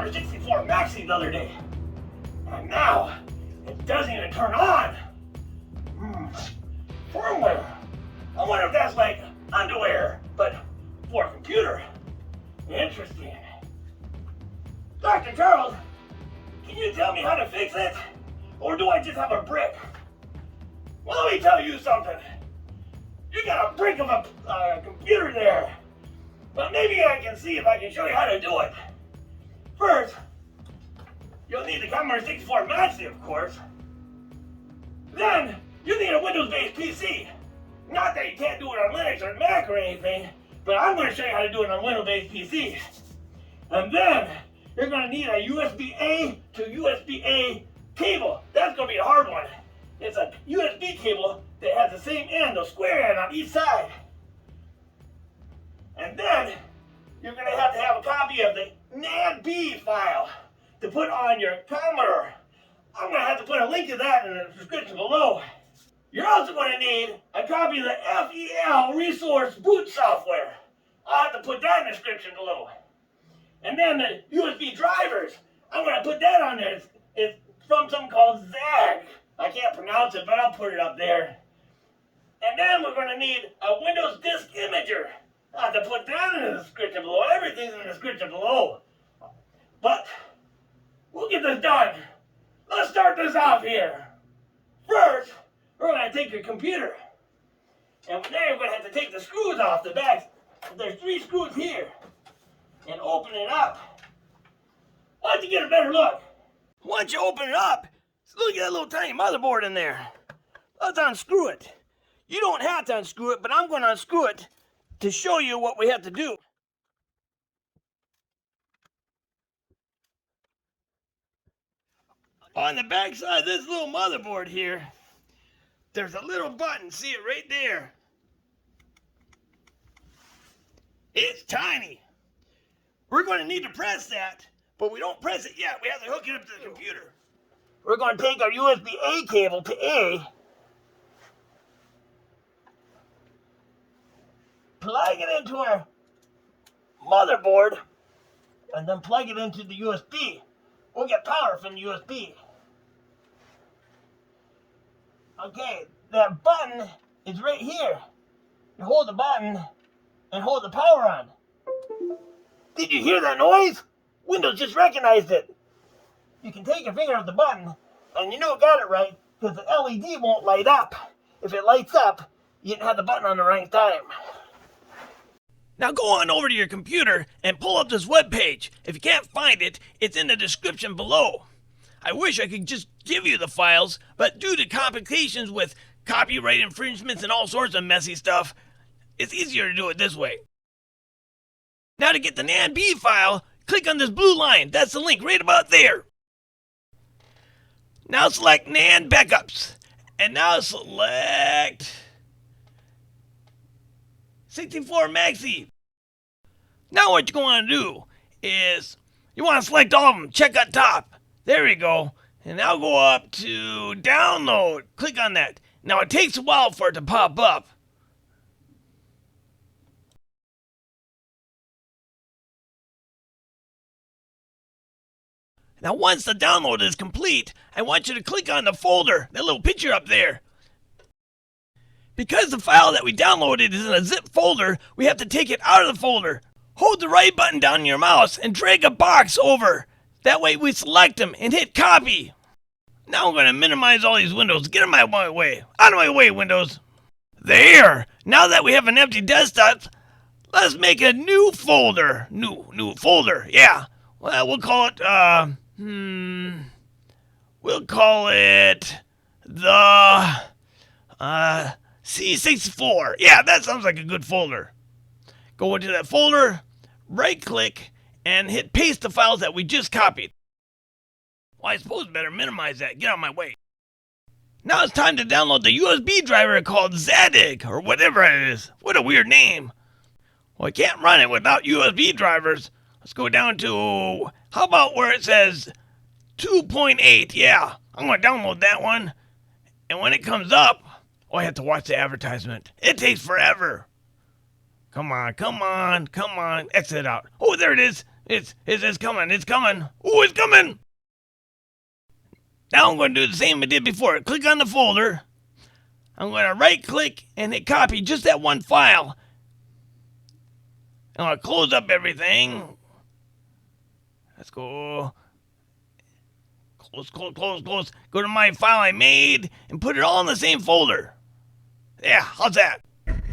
Commodore 64 Maxi the other day. And now, it doesn't even turn on. Firmware. I wonder if that's like underwear, but for a computer. Interesting. Dr. Charles, can you tell me how to fix it? Or do I just have a brick? Well, let me tell you something. You got a brick of a computer there. But maybe I can see if I can show you how to do it. First, you'll need the Commodore 64 Maxi, of course. Then, you need a Windows-based PC. Not that you can't do it on Linux or Mac or anything, but I'm going to show you how to do it on Windows-based PCs. And then, you're going to need a USB-A to USB-A cable. That's going to be a hard one. It's a USB cable that has the same end, a square end on each side. And then, you're going to have a copy of the NAND file to put on your Commodore. I'm going to have to put a link to that in the description below. You're also going to need a copy of the FEL Resource Boot software. I'll have to put that in the description below. And then the USB drivers, I'm going to put that on there. It's from something called ZAG. I can't pronounce it, but I'll put it up there. And then we're going to need a Windows Disk Imager. I'll have to put that in the description below. Everything's in the description below. But we'll get this done. Let's start this off here. First, we're going to take your computer. And then we're going to have to take the screws off the back. There's 3 screws here. And open it up. Why don't you get a better look? Once you open it up, look at that little tiny motherboard in there. Let's unscrew it. You don't have to unscrew it, but I'm going to unscrew it to show you what we have to do. On the back side of this little motherboard here, there's a little button. See it right there? It's tiny. We're going to need to press that, but we don't press it yet. We have to hook it up to the computer. We're going to take our USB-A cable to A, plug it into our motherboard, and then plug it into the USB. We'll get power from the USB. Okay, that button is right here. You hold the button and hold the power on. Did you hear that noise? Windows just recognized it. You can take your finger off the button, and you know it got it right, because the LED won't light up. If it lights up, you didn't have the button on the right time. Now go on over to your computer and pull up this web page. If you can't find it, it's in the description below. I wish I could just give you the files, but due to complications with copyright infringements and all sorts of messy stuff, it's easier to do it this way. Now to get the NAND file, click on this blue line. That's the link right about there. Now select NAND backups. And now select 64 Maxi. Now what you're going to do is you want to select all of them. Check on top. There we go. And now go up to download. Click on that. Now it takes a while for it to pop up. Now once the download is complete, I want you to click on the folder, that little picture up there. Because the file that we downloaded is in a zip folder, we have to take it out of the folder. Hold the right button down on your mouse and drag a box over. That way we select them and hit copy. Now I'm going to minimize all these windows. Get out of my way. Out of my way, Windows. There. Now that we have an empty desktop, let's make a new folder. New folder. Yeah. Well, we'll call it, we'll call it the, C64. Yeah, that sounds like a good folder. Go into that folder, right click, and hit paste the files that we just copied. Well, I suppose better minimize that. Get out of my way. Now it's time to download the USB driver called Zadig, or whatever it is. What a weird name. Well, I can't run it without USB drivers. Let's go down to, how about where it says 2.8? Yeah, I'm going to download that one. And when it comes up, oh, I have to watch the advertisement. It takes forever. Come on. Exit out. Oh, there it is. It's coming. It's coming. Oh, it's coming. Now I'm going to do the same I did before. Click on the folder. I'm going to right click and hit copy just that one file. I'm going to close up everything. Let's go. Close. Go to my file I made and put it all in the same folder. Yeah, how's that?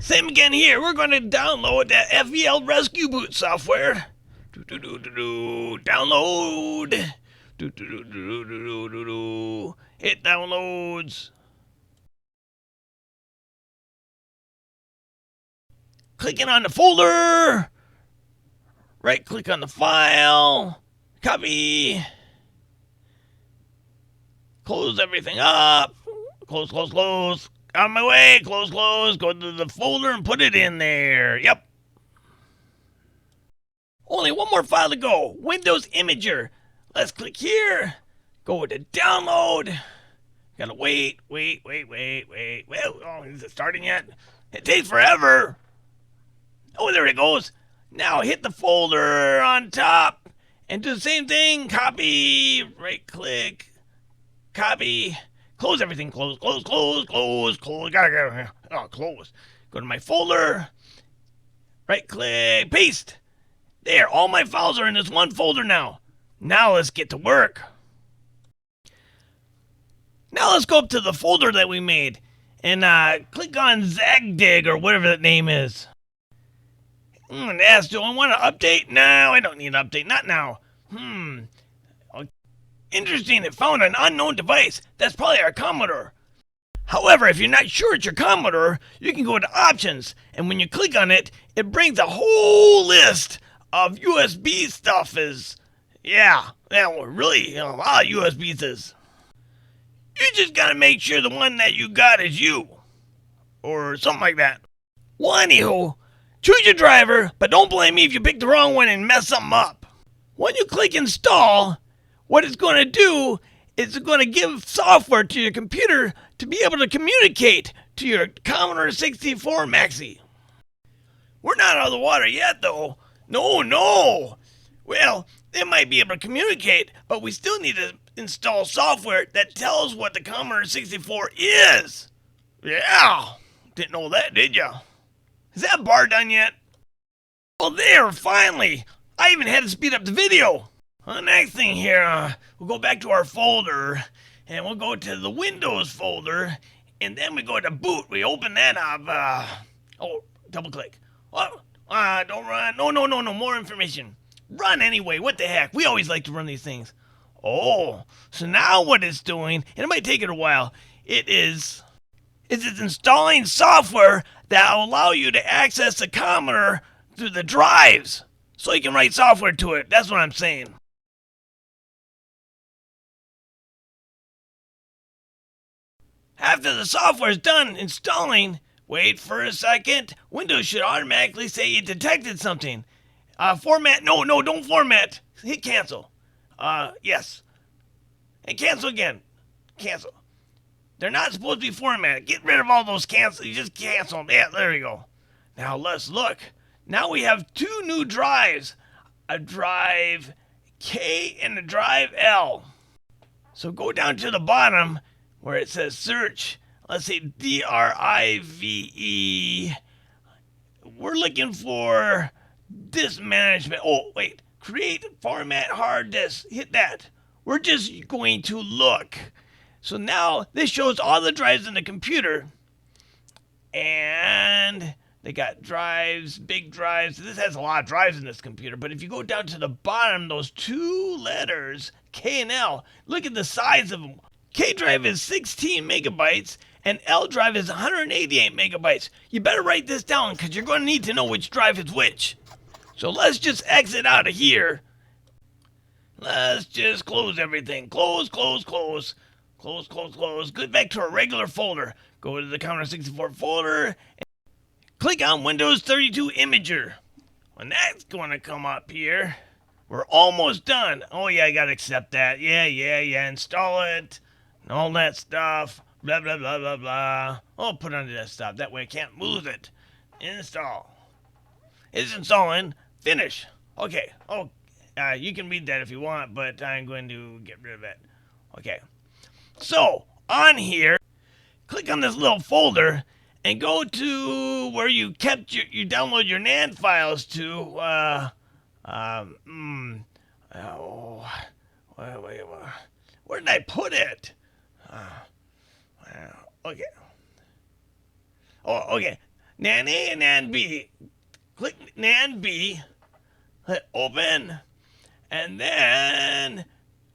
Same again here. We're going to download that FEL Rescue Boot software. Download. Hit downloads. Clicking on the folder. Right click on the file. Copy. Close everything up. Close. Out of my way. Close. Go to the folder and put it in there. Yep. Only one more file to go. Windows Imager. Let's click here. Go to download. Gotta wait. Well, oh, is it starting yet? It takes forever. Oh, there it goes. Now hit the folder on top and do the same thing. Copy. Right click. Copy. Close everything. Close. Gotta close. Go to my folder. Right click. Paste. There. All my files are in this one folder now. Now let's get to work. Now let's go up to the folder that we made and click on Zagdig or whatever that name is. And ask, do I want to update? No, I don't need an update. Not now. Interesting, it found an unknown device. That's probably our Commodore. However, if you're not sure it's your Commodore, you can go to Options, and when you click on it, it brings a whole list of USB stuff. Really, a lot of USBs. You just gotta make sure the one that you got is you, or something like that. Well, anywho, choose your driver, but don't blame me if you pick the wrong one and mess something up. When you click install, what it's going to do is it's going to give software to your computer to be able to communicate to your Commodore 64 Maxi. We're not out of the water yet, though. No. Well, they might be able to communicate, but we still need to install software that tells what the Commodore 64 is. Yeah, didn't know that, did ya? Is that bar done yet? Well, there, finally. I even had to speed up the video. The next thing here, we'll go back to our folder, and we'll go to the Windows folder, and then we go to boot. We open that up. Double click. Don't run. No, more information. Run anyway, what the heck? We always like to run these things. Oh, so now what it's doing, and it might take it a while, it's installing software that will allow you to access the Commodore through the drives, so you can write software to it. That's what I'm saying. After the software is done installing, wait for a second. Windows should automatically say it detected something. Format. No, don't format. Hit cancel. Yes. And cancel again. Cancel. They're not supposed to be formatted. Get rid of all those cancel. You just cancel them. Yeah, there you go. Now let's look. Now we have two new drives. A drive K and a drive L. So go down to the bottom where it says search. Let's say DRIVE. We're looking for disk management. Oh, wait. Create format hard disk. Hit that. We're just going to look. So now this shows all the drives in the computer. And they got drives, big drives. This has a lot of drives in this computer. But if you go down to the bottom, those two letters, K and L, look at the size of them. K drive is 16 megabytes and L drive is 188 megabytes. You better write this down because you're going to need to know which drive is which. So let's just exit out of here. Let's just close everything. Close. Go back to our regular folder. Go to the Commodore 64 folder and click on Windows 32 Imager. When that's going to come up here, we're almost done. Oh yeah, I got to accept that. Yeah. Install it. And all that stuff. Blah. Oh, put it on the desktop. That way I can't move it. Install. It's installing. Finish. Okay. Oh, You can read that if you want, but I'm going to get rid of it. Okay. So, on here, click on this little folder and go to where you kept you download your NAND files to. Where did I put it? Okay. Oh, okay. NAND A and NAND B. Click NAND B. Hit open. And then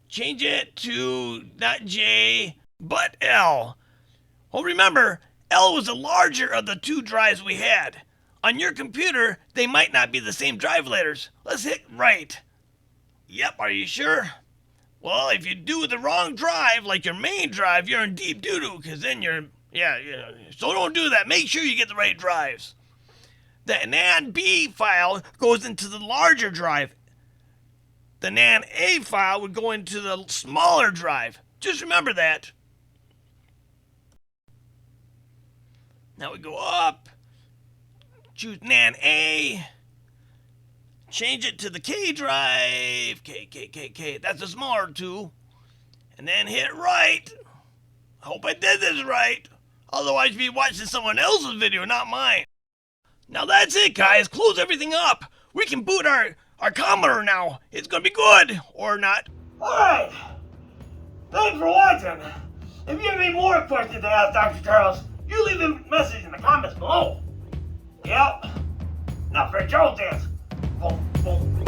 change it to not J, but L. Well, remember, L was the larger of the two drives we had. On your computer, they might not be the same drive letters. Let's hit right. Yep, are you sure? Well, if you do the wrong drive, like your main drive, you're in deep doo-doo, because then you're, so don't do that. Make sure you get the right drives. The NAND B file goes into the larger drive. The NAND A file would go into the smaller drive. Just remember that. Now we go up, choose NAND A, change it to the K drive, K, that's the smaller two, and then hit right. I hope I did this right, otherwise you'd be watching someone else's video, not mine. Now that's it, guys, close everything up. We can boot our Commodore now. It's gonna be good, or not. Alright, thanks for watching. If you have any more questions to ask Dr. Charles, you leave a message in the comments below. Yep. Now for Charles dance. Boom, boom.